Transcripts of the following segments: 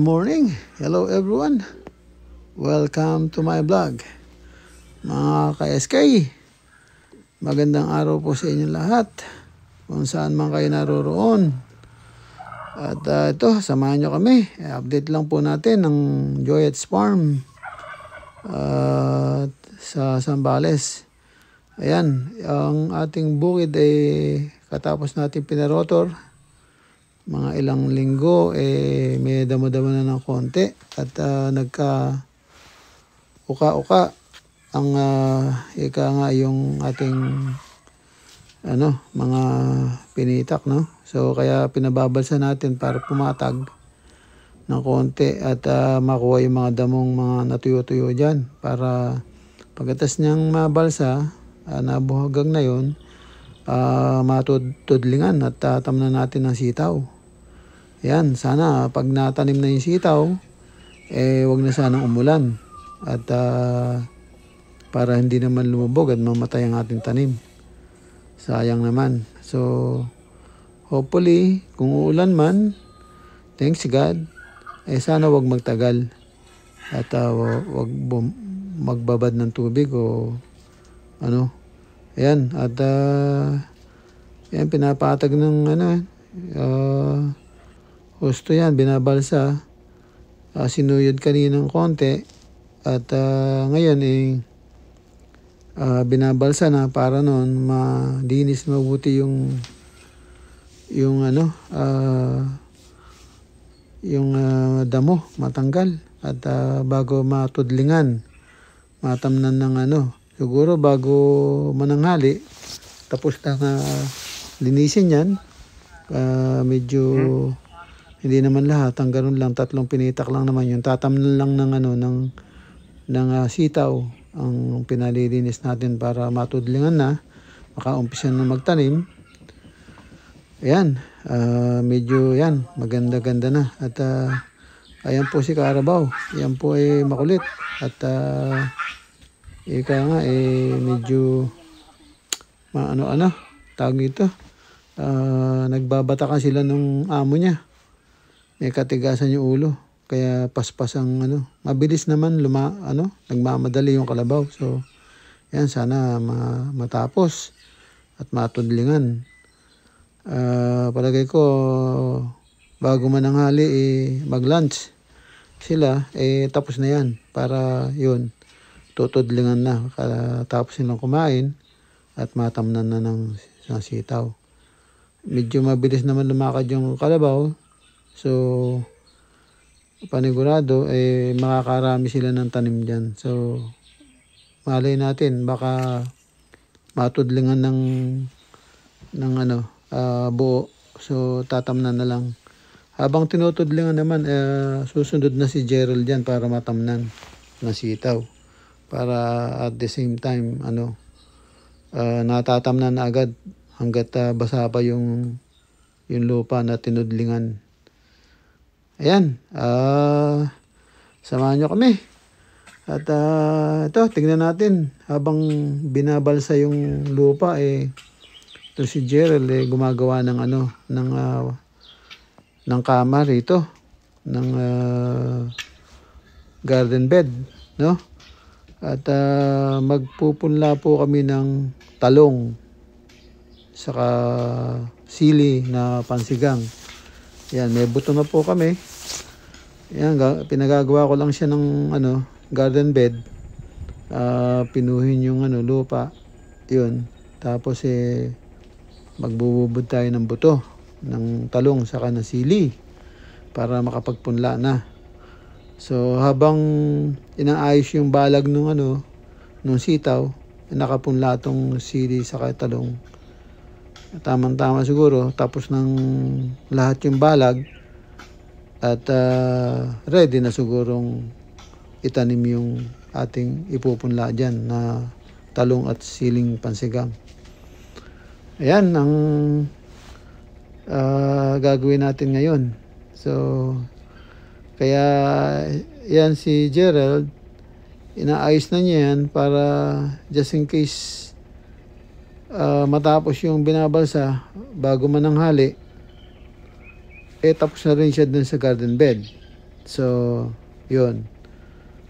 morning. Hello everyone. Welcome to my vlog. Mga ka-SK, magandang araw po sa inyong lahat kung saan man kayo naroroon. At ito, samahan nyo kami. Update lang po natin ng Joyette's Farm sa Zambales. Ayan, ang ating bukid ay katapos natin pinarotor. Mga ilang linggo may damo-damo na ng konti at nagka uka-uka ang ika nga yung ating mga pinitak, no? So kaya pinababalsa natin para pumatag ng konti at makuha yung mga damong mga natuyo-tuyo dyan para pagkatas niyang mabalsa, nabuhagang na yun, matudlingan at tatamnan natin ng sitaw. Yan, sana pag natanim na yung sitaw, wag na sanang umulan. At para hindi naman lumubog at mamatay ang ating tanim. Sayang naman. So, hopefully, kung uulan man, thanks God, sana wag magtagal. At wag magbabad ng tubig o ano. Ayan, at yan, pinapatag ng husto yan, binabalsa. Sinuyod kaninang konti at ngayon binabalsa na para noon malinis mabuti yung damo matanggal at bago matudlingan, matamnan ng siguro bago mananghali tapos na linisin yan. Medyo hindi naman lahat, ang ganun lang, 3 pinitak lang naman yun. Tatamnan lang ng sitaw ang pinalilinis natin para matudlingan na, makaumpisa na magtanim. Ayan, medyo yan, maganda-ganda na. At ayan po si Carabao, ayan po ay makulit. At ika nga medyo tawag ito, nagbabatakan sila ng amo niya. May katigasan yung ulo. Kaya paspas ang mabilis naman nagmamadali yung kalabaw. So, yan, sana matapos at matudlingan. Palagay ko, bago mananghali, mag-lunch sila, tapos na yan. Para yun, tutudlingan na. Tapos nilang kumain at matamnan na ng sitaw. Medyo mabilis naman lumakad yung kalabaw. So, panigurado, makakarami sila ng tanim dyan. So, malay natin, baka matudlingan ng buo. So, tatamnan na lang. Habang tinutudlingan naman, susunod na si Gerald dyan para matamnan na sitaw. Para at the same time, natatamnan na agad hanggat basa pa yung lupa na tinudlingan. Ayan, samahan nyo kami. At ito, tingnan natin. Habang binabalsa yung lupa, ito si Gerald gumagawa ng ng kama rito, ng garden bed, no? At magpupunla po kami ng talong saka sili na pansigang. Yan, may buto na po kami. Yan, pinagagawa ko lang siya ng garden bed. Pinuhin yung lupa. Yun. Tapos magbububod tayo ng buto ng talong saka ng sili para makapagpunla na. So habang inaayos yung balag nung sitaw, nakapunla tong sili saka talong. Tamang-tama siguro, tapos ng lahat yung balag at ready na sigurong itanim yung ating ipupunla dyan na talong at siling pansigang. Ayan ang gagawin natin ngayon. So, kaya yan si Gerald, inaayos na niya yan para just in case matapos yung binabalsa bago mananghali, tapos na rin siya dun sa garden bed. So, yun.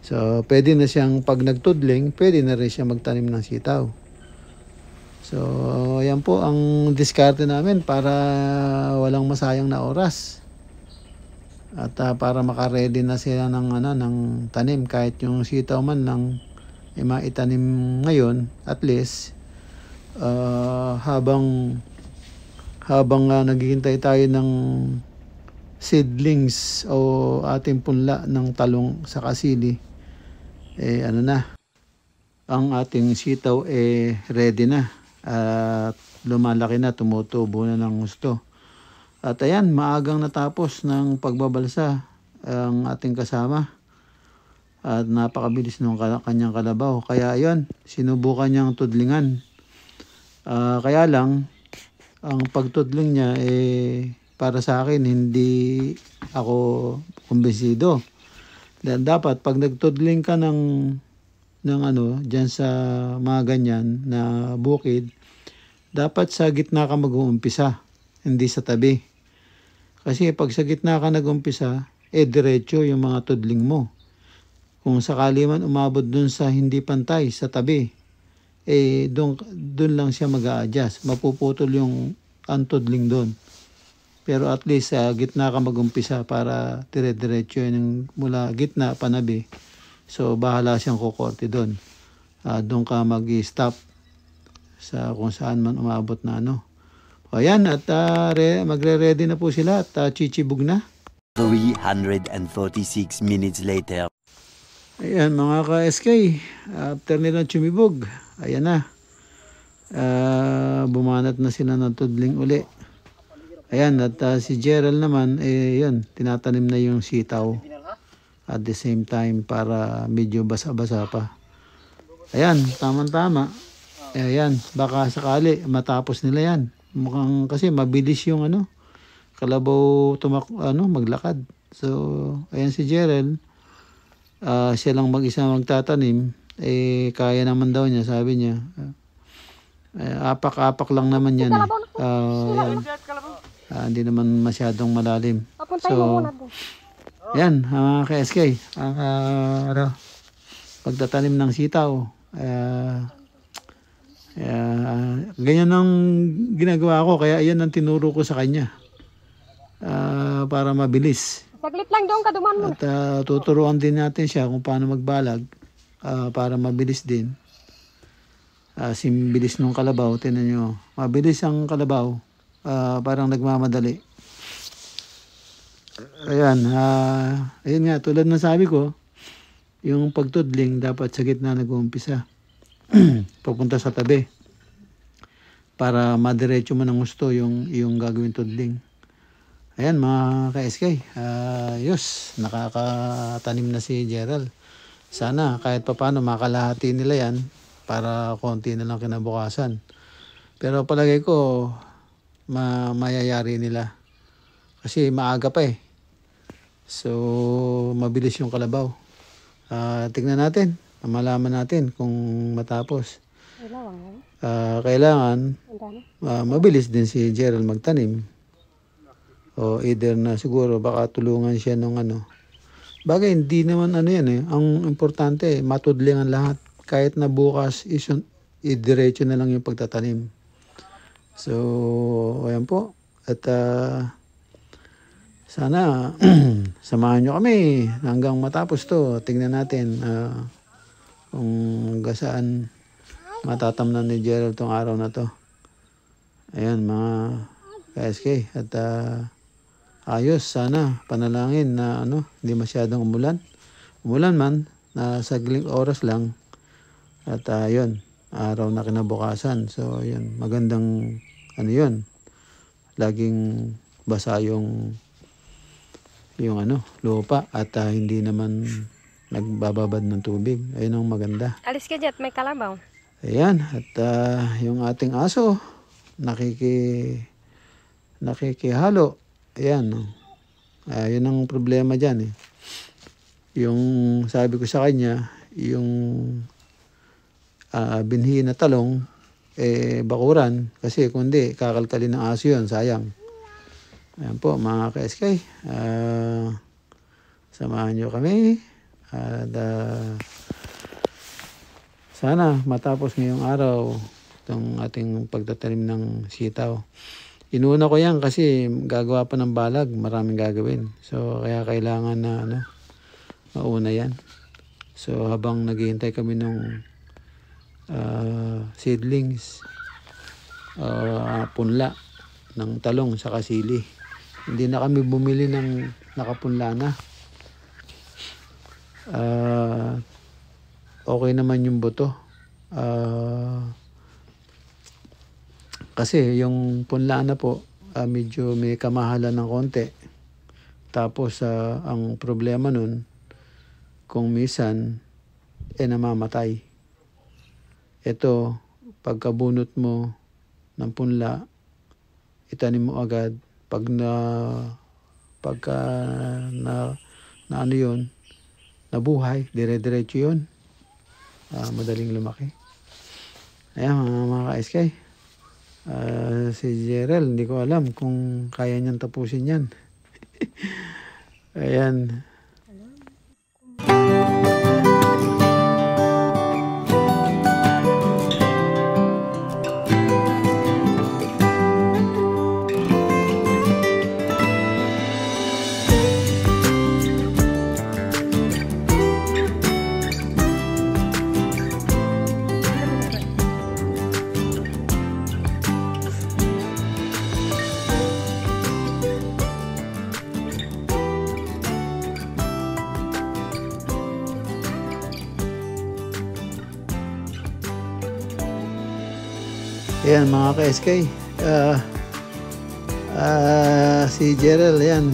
So, pwede na siyang pag nagtudling, pwede na rin siya magtanim ng sitaw. So, yan po ang diskarte namin para walang masayang na oras. At para makaredy na sila ng ng tanim kahit yung sitaw man lang maitanim ngayon, at least habang naghihintay tayo ng seedlings o ating punla ng talong sa kasili, ang ating sitaw ready na at lumalaki na, tumutubo na ng gusto. At ayan, maagang natapos ng pagbabalsa ang ating kasama. At napakabilis ng kanyang kalabaw. Kaya ayun, sinubukan niyang tudlingan. Kaya lang, ang pagtudling niya para sa akin, hindi ako kumbinsido. Dahil dapat, pag nagtudling ka ng dyan sa mga ganyan na bukid, dapat sa gitna ka mag-uumpisa, hindi sa tabi. Kasi pag sa gitna ka nag-umpisa, diretso yung mga tudling mo. Kung sakali man umabot dun sa hindi pantay, sa tabi, dun lang siya mag-a-adjust. Mapuputol yung tudling dun. Pero at least sa gitna ka mag-umpisa para dire-diretso yung mula gitna, panabi. So, bahala siyang kukorte dun. Dun ka mag-stop sa kung saan man umabot na Ayan, at magre-ready na po sila at chichibog na. 346 minutes later. Ayan mga ka-SK, after nilang chumibog, ayan na. Bumanat na sila ng tudling uli. Ayan, at si Gerald naman, yun, tinatanim na yung sitaw. At the same time, para medyo basa-basa pa. Ayan, tamang-tama. Ayan, baka sakali matapos nila yan. Mukhang kasi mabilis yung kalabaw maglakad. So, ayan si Gerald. Siya lang mag-isa magtatanim. Kaya naman daw niya, sabi niya. Apak-apak lang naman yan. Yan. Hindi naman masyadong malalim. So, yan, mga ka-SK. Pagtatanim ng sitaw. Ganyan ang ginagawa ko, kaya yan ang tinuro ko sa kanya para mabilis. Saglit lang doon, kaduman mo. At tuturuan din natin siya kung paano magbalag para mabilis din. Bilis ng kalabaw, tinan nyo. Mabilis ang kalabaw, parang nagmamadali. Ayan, ayun nga, tulad ng sabi ko, yung pagtudling dapat sa gitna nag-uumpisa. Papunta sa tabi para madiretso mo ng gusto yung gagawin tudling. Ayan mga ka-SK, nakakatanim na si Gerald. Sana kahit papano makalahati nila yan para konti na lang kinabukasan. Pero palagay ko mayayari nila kasi maaga pa So mabilis yung kalabaw. Tignan natin, malaman natin kung matapos. Kailangan mabilis din si Gerald magtanim. O either na siguro baka tulungan siya ng Bagay, hindi naman yan Ang importante matudlingan lahat. Kahit na bukas diretso na lang yung pagtatanim. So, ayan po. At sana samahan nyo kami hanggang matapos to. Tingnan natin kung hanggang saan matatamnan ni Gerald tong araw na to. Ayan mga KSK. At ayos, sana panalangin na hindi masyadong umulan. Umulan man, na sagling oras lang. At yun, araw na kinabukasan. So yun, magandang yun. Laging basa yung lupa at hindi naman nagbababad ng tubig. Ayun ang maganda. Alis ka dyan, may kalabaw. Ayan, at yung ating aso nakikihalo. Ayan, yun ang problema dyan Yung sabi ko sa kanya, yung binhi na talong bakuran kasi kundi kakalkalin ng aso yun, sayang. Ayan po mga ka-SK, Samahan nyo kami. At sana matapos ngayong araw itong ating pagtatanim ng sitaw. Inuna ko yan kasi gagawa pa ng balag. Maraming gagawin. So kaya kailangan na mauna yan. So habang naghihintay kami ng seedlings, punla ng talong sa kasili. Hindi na kami bumili ng nakapunla na. Okay naman yung buto. Kasi yung punla na po, medyo may kamahalan ng konti. Tapos ang problema nun, kung minsan, namamatay. Ito, pagkabunot mo ng punla, itanim mo agad. Pagka na ano yun, nabuhay, dire-diretso yun. Madaling lumaki. Ayan mga ka-SK. Si Gerald, hindi ko alam kung kaya niyang tapusin yan. Ayan. Ayan mga ka-SK, si Gerald, ayan,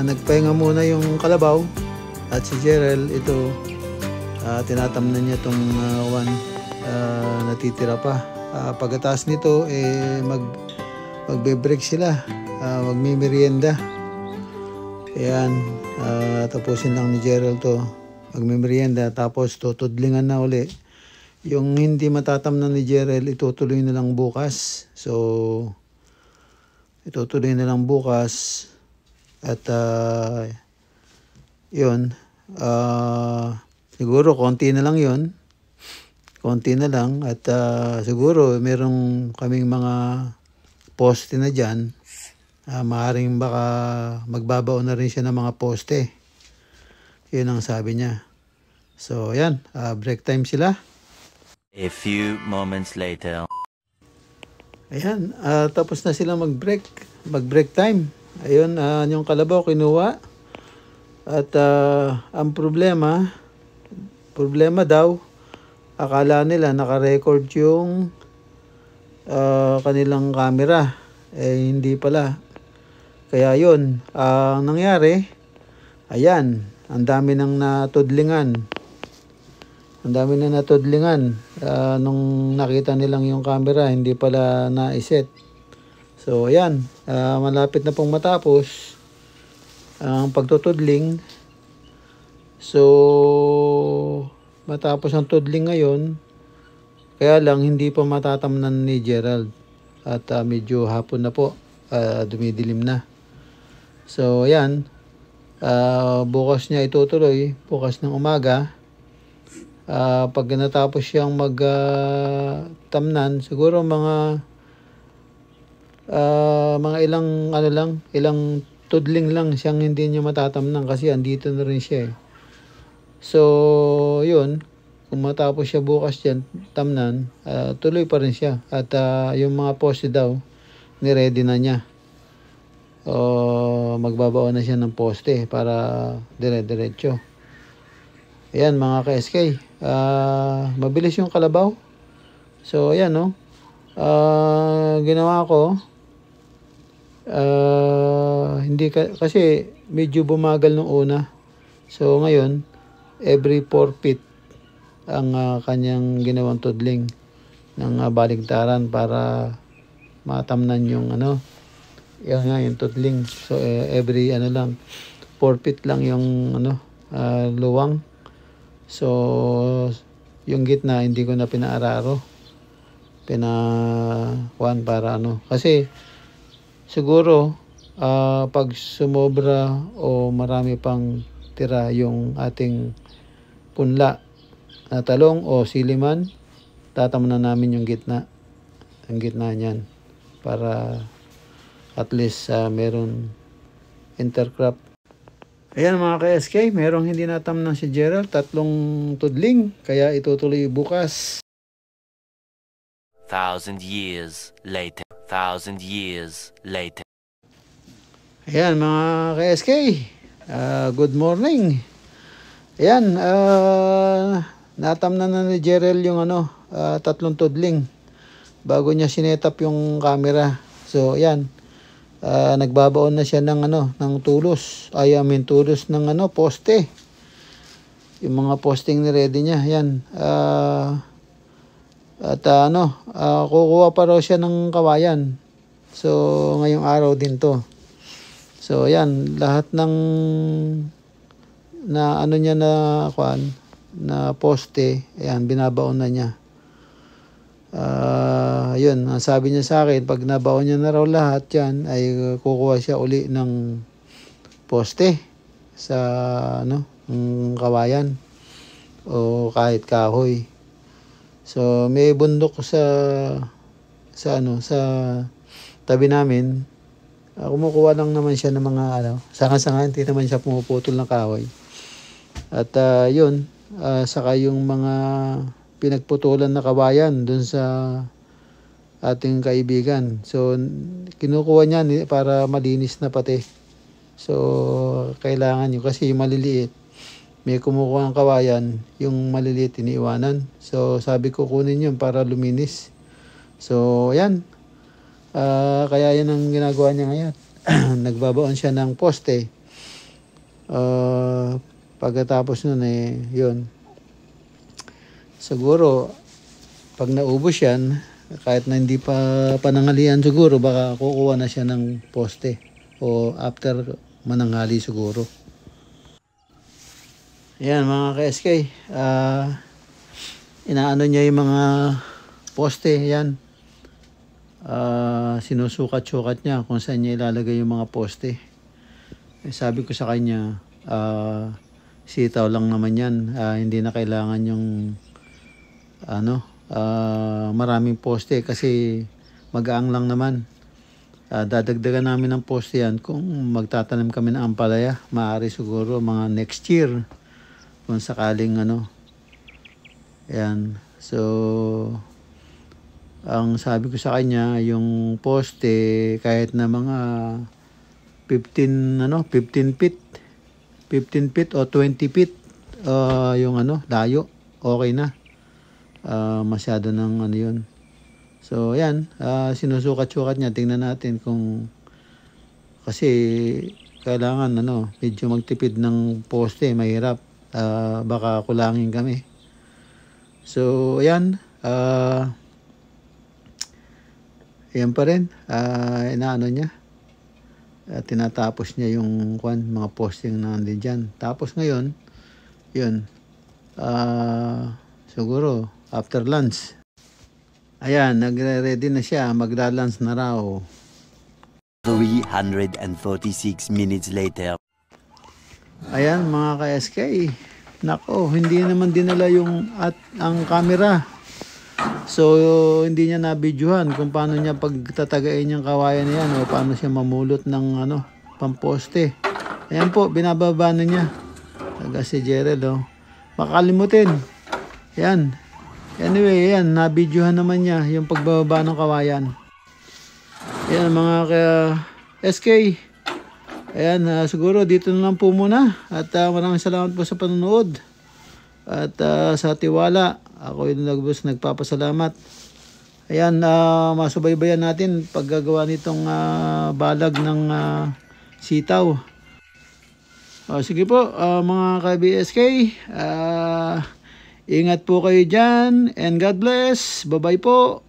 nagpahinga muna yung kalabaw. At si Gerald, ito, tinatamnan niya itong natitira pa. Pagkatapos nito, magbe-break sila, magmimerienda. Ayan, tapusin lang ni Gerald to, magmimerienda, tapos tutudlingan na uli. Yung hindi matatamnan ni Gerald, itutuloy na lang bukas. So, itutuloy na lang bukas. At, yun. Siguro, konti na lang yun. Konti na lang. At, siguro, merong kaming mga poste na dyan. Maaaring baka magbabaon na rin siya ng mga poste. Yun ang sabi niya. So, yan. Break time sila. A few moments later. Ayan, tapos na sila mag-break time. Ayun, yung kalabaw kinuha. At ang problema daw, akala nila naka-record yung kanilang camera. Hindi pala. Kaya yun, ang nangyari, ayan, ang dami nang natudlingan. Ang dami na natudlingan. Nung nakita nilang yung camera, hindi pala na-set. So, ayan. Malapit na pong matapos ang pagtutudling. So, matapos ang tudling ngayon, kaya lang hindi pa matatamnan ni Gerald. At medyo hapon na po. Dumidilim na. So, ayan. Bukas niya itutuloy. Bukas ng umaga. Pag natapos siyang tamnan, siguro mga ilang tudling lang siyang hindi niya matatamnan kasi andito na rin siya eh. So, yun, kung matapos siya bukas diyan tamnan, tuloy pa rin siya. At yung mga poste daw, ni-ready na niya. Magbabaon na siya ng poste para dire-diretso. Ayan mga ka-SK, mabilis yung kalabaw. So ayan no, ginawa ko, hindi kasi medyo bumagal nung una. So ngayon, every 4 feet ang kanyang ginawang tudling ng baligtaran para matamnan yung yan nga yung tudling. So every 4 feet lang yung luwang. So, yung gitna hindi ko na pinaararo. Pinakuan para kasi siguro pag sumobra o marami pang tira yung ating punla na talong o siliman, tataman na namin yung gitna. Ang gitna niyan para at least meron intercrop. Ayan mga ka-SK, merong hindi natamnan si Gerald, 3 tudling, kaya itutuloy bukas. 1,000 years later. 1,000 years later. Ayan mga ka-SK, good morning. Ayan, natamnan na ni Gerald yung 3 tudling bago niya sinetap yung camera. So ayan, nagbabaon na siya ng ng tulos. Tulos ng poste. Yung mga posting ni ready niya. Ayan. Kukuha pa raw siya ng kawayan. So ngayong araw din to. So ayan, lahat ng niya na poste, ayan, binabaon na niya. Yun, ang sabi niya sa akin, pag nabaon niya na raw lahat yan, ay kukuha siya uli ng poste sa kawayan o kahit kahoy. So may bundok sa tabi namin. Kumukuha lang naman siya ng mga sanga-sanga, hindi naman siya pumuputol ng kahoy. At yun, saka yung mga pinagputulan na kawayan dun sa ating kaibigan. So kinukuha niya para malinis na pati. So kailangan yun kasi yung maliliit, may kumukuha ng kawayan, yung maliliit iniiwanan. So sabi ko kunin yun para luminis. So ayan, kaya yan ang ginagawa niya ngayon. Nagbabaon siya ng poste. Pagkatapos nun yun, siguro pag naubos yan, kahit na hindi pa pananghalian siguro, baka kukuha na siya ng poste o after mananghali siguro. Ayan mga ka-SK, inaano niya yung mga poste. Yan, sinusukat-sukat niya kung saan niya ilalagay yung mga poste. Sabi ko sa kanya, sitaw lang naman yan, hindi na kailangan yung maraming poste kasi magaang lang naman. Dadagdagan namin ng poste yan kung magtatanim kami ng ampalaya. Maaari siguro mga next year kung sakaling Ayan. So ang sabi ko sa kanya, yung poste kahit na mga 15 feet 15 feet o 20 feet yung layo, okay na. Masyado ng yun. So ayan, sinusukat-sukat niya. Tingnan natin kung, kasi kailangan medyo magtipid ng poste, mahirap. Baka kulangin kami. So ayan, ayan pa rin, inaano niya, tinatapos niya yung mga posting na nandun dyan. Tapos ngayon, yun, siguro after lunch, ayan, nagre-ready na siya, magla-lunch na raw. 346 minutes later. Ayan mga ka-SK, nako, hindi naman dinala ang camera. So hindi niya nabidyohan kung paano niya pagtatagain yung kawayan na yan o paano siya mamulot ng pamposte. Ayan po, binababa na niya. Taga si Gerald, makakalimutin. Ayan. Anyway, ayan, nabidyohan naman niya yung pagbababa ng kawayan. Ayan mga ka-SK. Ayan, siguro dito na lang po muna. At maraming salamat po sa panonood. At sa tiwala, ako yung nagpapasalamat. Ayan, masubaybayan natin paggagawa nitong balag ng sitaw. Sige po, mga ka-BSK, ingat po kayo dyan and God bless. Bye-bye po.